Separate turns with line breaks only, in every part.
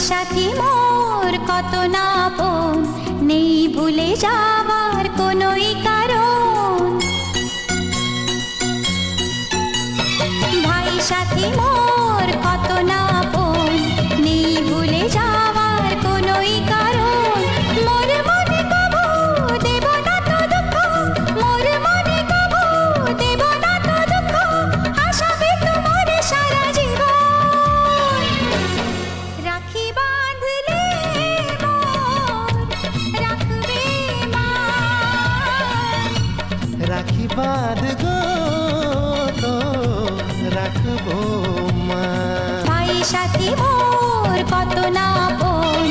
সাথী মোর কত না আপন, নেই ভুলে যাবার কোনোই কারণ। ভাই সাথী মোর কত না আপন, নেই ভুলে যাবার কোনোই কারণ। মোর মনে কবু দেব না তো দুঃখ, মোর মনে কবু দেব না তো দুঃখ, আশাবে তোমার সারা জীবন। রাখি বাঁধলে মোর রাখবে মা,
রাখি বাঁধ গো তো রাখবো মা।
ভাই সাথী মোর কত না আপন,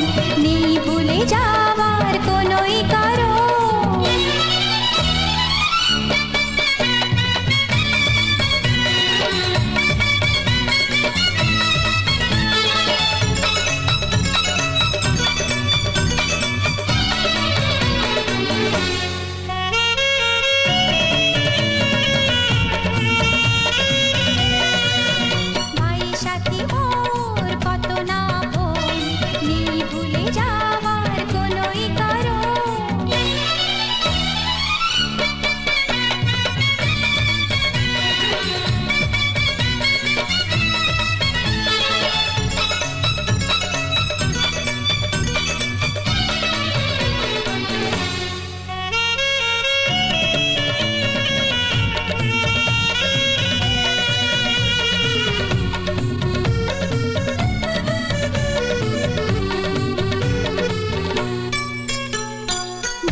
নেই ভুলে যাবার কোনোই কারণ। ভাই সাথী মোর কত না আপন, নেই ভুলে যাবার কোনোই কারণ।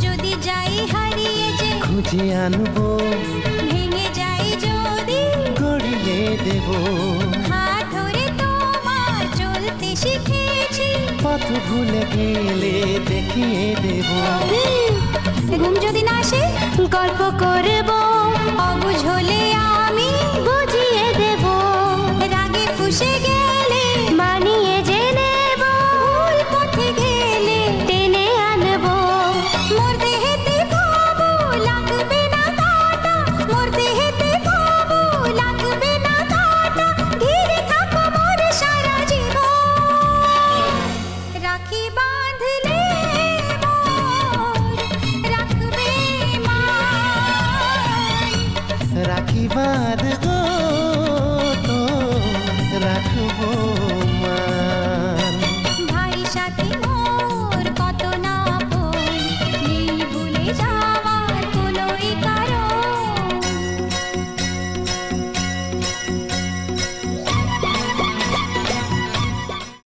যদি যাই হারিয়ে যে
খুঁজে আনবো,
ভেঙে যাই যদি,
গড়িয়ে দেব।
হাত ধরে তোমার চলতে শিখেছি।
পথ ভুলে গেলে দেখিয়ে দেব।
ঘুম যদি না আসে গল্প করব, অবুঝ হলে আর